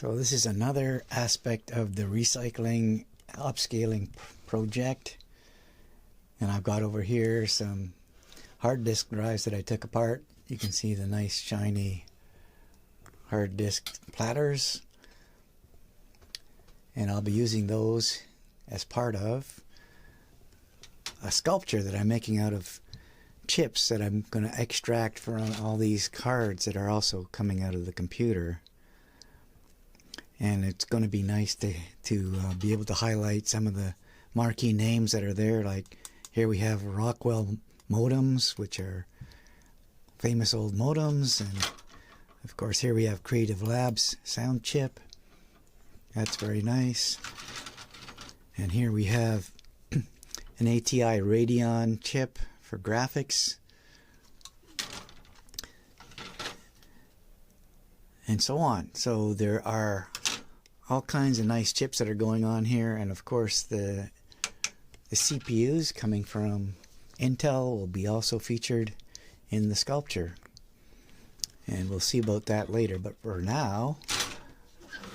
So this is another aspect of the recycling upscaling project, and I've got over here some hard disk drives that I took apart. You can see the nice shiny hard disk platters, and I'll be using those as part of a sculpture that I'm making out of chips that I'm going to extract from all these cards that are also coming out of the computer. And it's going to be nice to be able to highlight some of the marquee names that are there. Like here we have Rockwell modems, which are famous old modems. And of course here we have Creative Labs sound chip. That's very nice. And here we have an ATI Radeon chip for graphics. And so on. So there are all kinds of nice chips that are going on here, and of course the CPUs coming from Intel will be also featured in the sculpture, and we'll see about that later. But for now,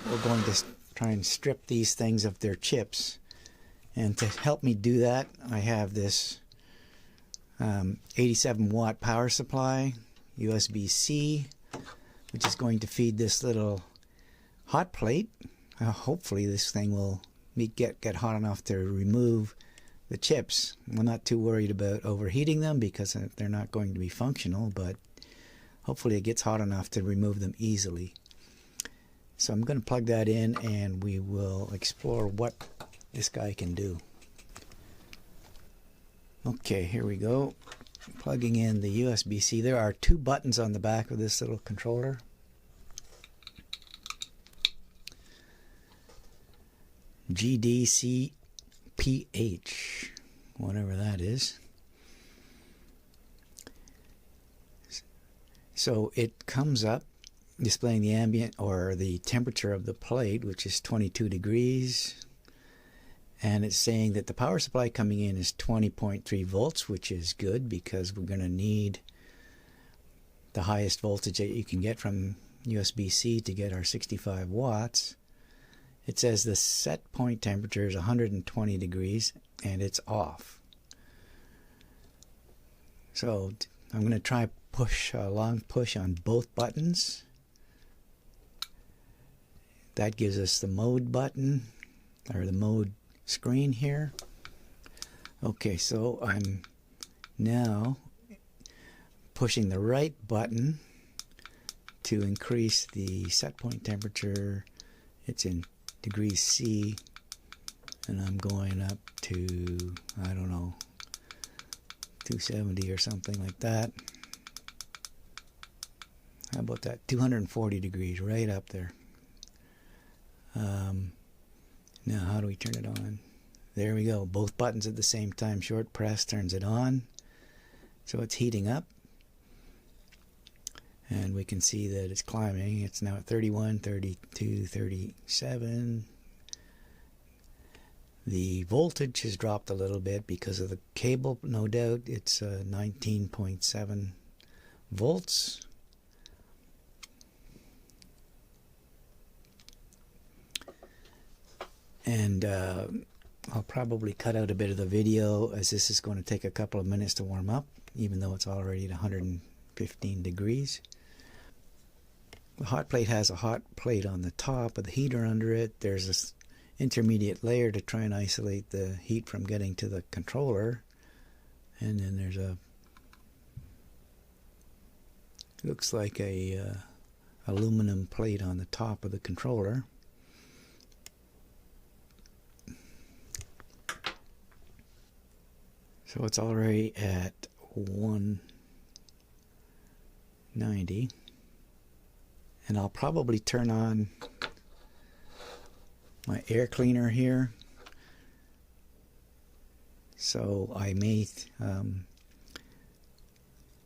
we're going to try and strip these things of their chips, and to help me do that, I have this 87 watt power supply, USB-C, which is going to feed this little hot plate. Hopefully this thing will get hot enough to remove the chips. I'm not too worried about overheating them because they're not going to be functional, but hopefully it gets hot enough to remove them easily. So I'm going to plug that in and we will explore what this guy can do. Okay, here we go. Plugging in the USB-C. There are two buttons on the back of this little controller. GDCPH, whatever that is. So it comes up displaying the ambient or the temperature of the plate, which is 22 degrees. And it's saying that the power supply coming in is 20.3 volts, which is good because we're going to need the highest voltage that you can get from USB-C to get our 65 watts. It says the set point temperature is 120 degrees and it's off. So I'm going to try push a long push on both buttons. That gives us the mode button, or the mode screen here. Okay, so I'm now pushing the right button to increase the set point temperature. It's in degrees C, and I'm going up to, I don't know, 270 or something like that. How about that? 240 degrees, right up there. Now how do we turn it on? There we go, both buttons at the same time. Short press turns it on. So it's heating up, and we can see that it's climbing. It's now at 31, 32, 37. The voltage has dropped a little bit because of the cable, no doubt. It's 19.7 volts. And I'll probably cut out a bit of the video, as this is going to take a couple of minutes to warm up, even though it's already at 115 degrees. The hot plate has a hot plate on the top with the heater under it. There's this intermediate layer to try and isolate the heat from getting to the controller. And then there's a, looks like a aluminum plate on the top of the controller. So it's already at 190, and I'll probably turn on my air cleaner here, so I may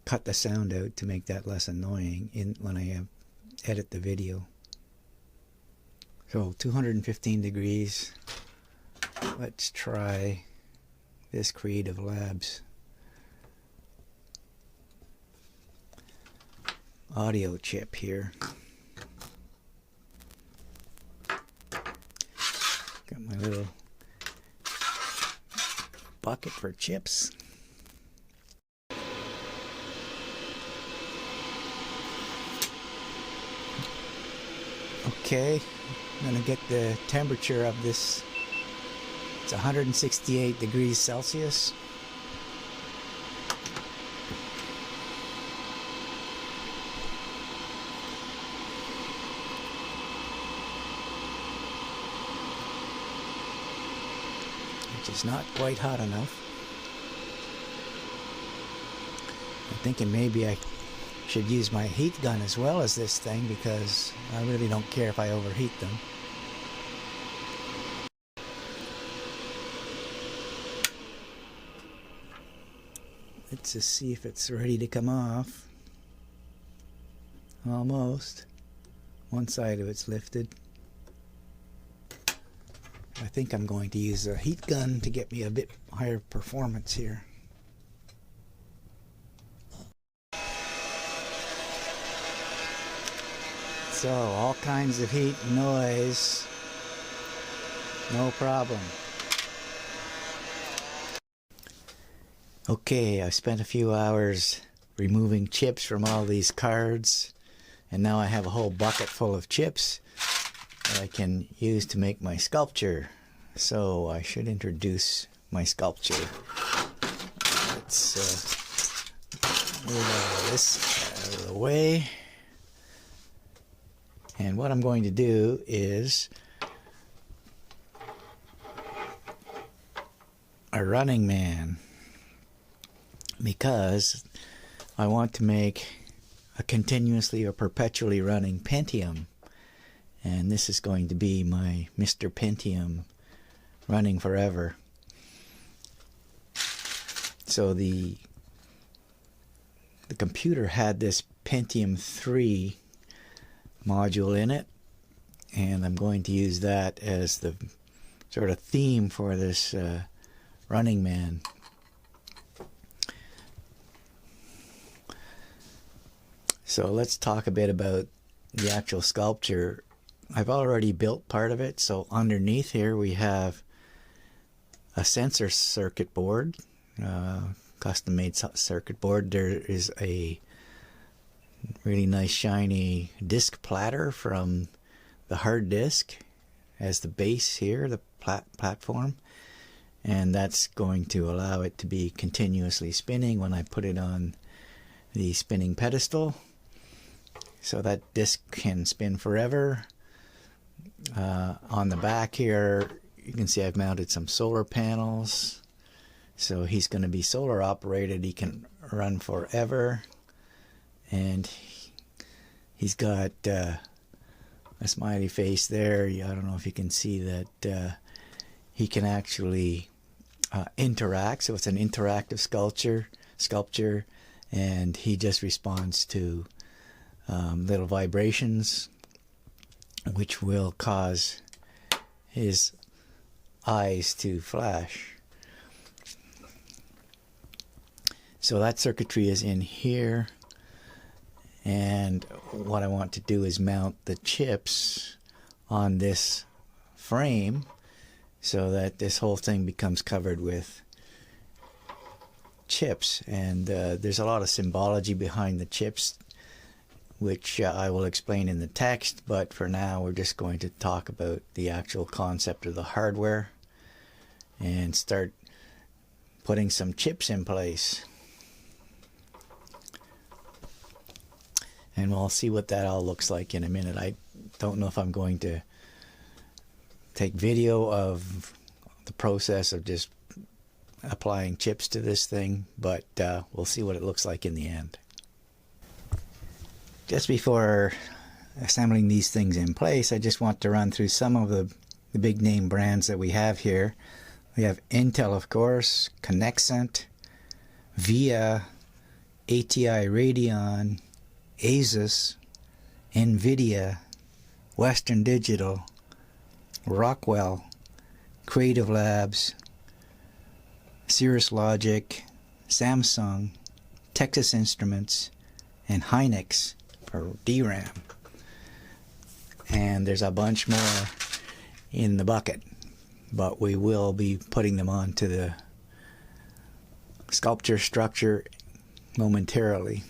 cut the sound out to make that less annoying when I edit the video. So 215 degrees. Let's try this Creative Labs audio chip here. little bucket for chips. Okay, I'm going to get the temperature of this. It's 168 degrees Celsius. Which is not quite hot enough. I'm thinking maybe I should use my heat gun as well as this thing, because I really don't care if I overheat them. Let's just see if it's ready to come off. Almost. One side of it's lifted. I think I'm going to use a heat gun to get me a bit higher performance here. So, all kinds of heat, noise, no problem. Okay, I spent a few hours removing chips from all these cards, and now I have a whole bucket full of chips that I can use to make my sculpture. So I should introduce my sculpture. Let's move all this out of the way. And what I'm going to do is a running man, because I want to make a continuously or perpetually running Pentium. And this is going to be my Mr. Pentium running forever. So the computer had this Pentium 3 module in it, and I'm going to use that as the sort of theme for this running man. So let's talk a bit about the actual sculpture. I've already built part of it. So underneath here we have a sensor circuit board, custom made circuit board. There is a really nice shiny disc platter from the hard disk as the base here, the platform, and that's going to allow it to be continuously spinning when I put it on the spinning pedestal. So that disc can spin forever. On the back here you can see I've mounted some solar panels, so he's going to be solar operated. He can run forever. And he's got a smiley face there. I don't know if you can see that he can actually interact. So it's an interactive sculpture, and he just responds to little vibrations, which will cause his eyes to flash. So that circuitry is in here. And what I want to do is mount the chips on this frame so that this whole thing becomes covered with chips. And there's a lot of symbology behind the chips, which I will explain in the text, but for now we're just going to talk about the actual concept of the hardware and start putting some chips in place. And we'll see what that all looks like in a minute. I don't know if I'm going to take video of the process of just applying chips to this thing, but we'll see what it looks like in the end. Just before assembling these things in place, I just want to run through some of the big name brands that we have here. We have Intel, of course, Connexent, VIA, ATI Radeon, Asus, NVIDIA, Western Digital, Rockwell, Creative Labs, Cirrus Logic, Samsung, Texas Instruments, and Hynix for DRAM. And there's a bunch more in the bucket. but we will be putting them onto the sculpture structure momentarily.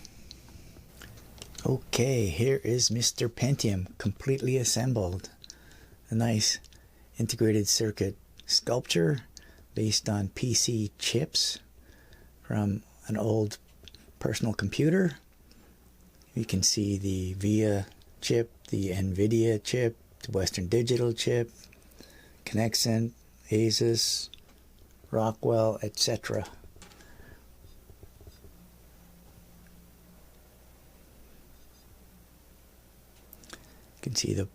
Okay, here is Mr. Pentium completely assembled. A nice integrated circuit sculpture based on PC chips from an old personal computer. You can see the VIA chip, the NVIDIA chip, the Western Digital chip, Connexent, Asus, Rockwell, etc. You can see the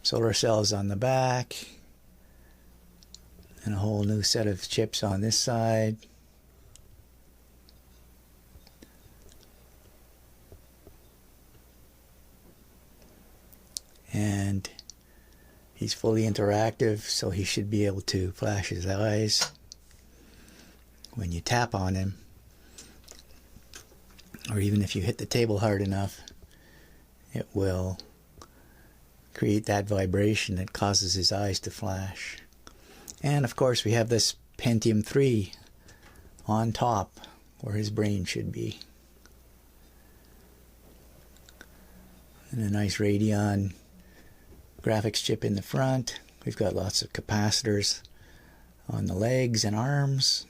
solar cells on the back and a whole new set of chips on this side. And he's fully interactive, so he should be able to flash his eyes when you tap on him, or even if you hit the table hard enough, it will create that vibration that causes his eyes to flash. And of course we have this Pentium 3 on top where his brain should be, and a nice Radeon graphics chip in the front. We've got lots of capacitors on the legs and arms.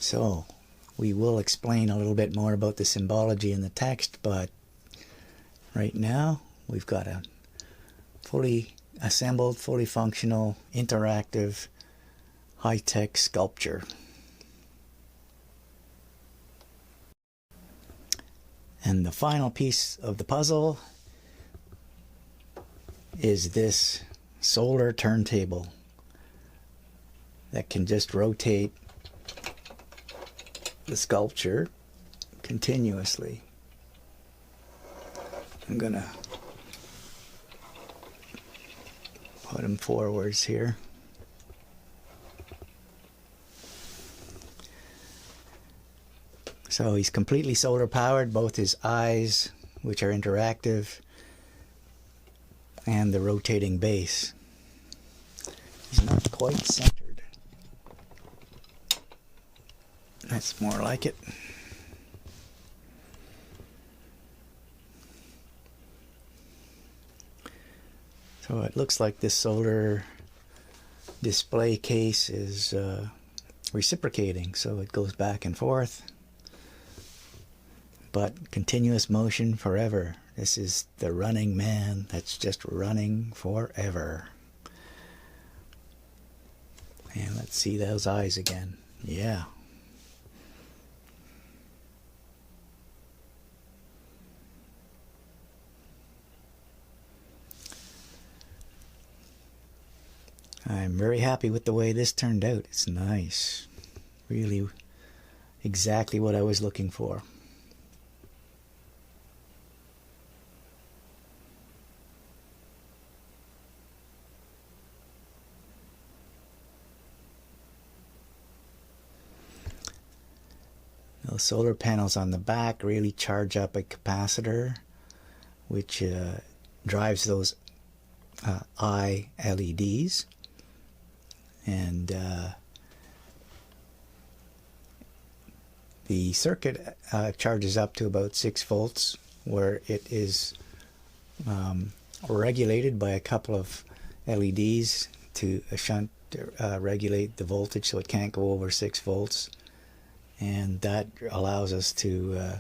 So we will explain a little bit more about the symbology in the text, but right now we've got a fully assembled, fully functional, interactive, high-tech sculpture. And the final piece of the puzzle is this solar turntable that can just rotate the sculpture continuously. I'm gonna put him forwards here. So he's completely solar powered, both his eyes, which are interactive, and the rotating base. He's not quite centered. That's more like it. So it looks like this solar display case is reciprocating, so it goes back and forth. But continuous motion forever. This is the running man that's just running forever. And let's see those eyes again. Yeah. I'm very happy with the way this turned out. It's nice. Really exactly what I was looking for. Those solar panels on the back really charge up a capacitor, which drives those eye LEDs, and the circuit charges up to about 6 volts, where it is regulated by a couple of LEDs to shunt regulate the voltage so it can't go over 6 volts. And that allows us to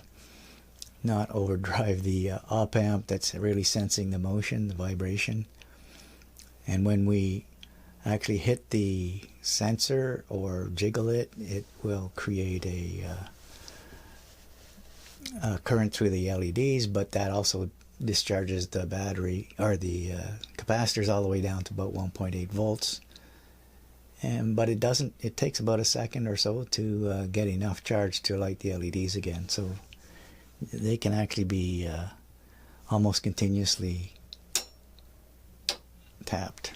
not overdrive the op amp that's really sensing the motion, the vibration. And when we actually hit the sensor or jiggle it, it will create a current through the LEDs, but that also discharges the battery or the capacitors all the way down to about 1.8 volts. But it doesn't, it takes about a second or so to get enough charge to light the LEDs again. So they can actually be almost continuously tapped.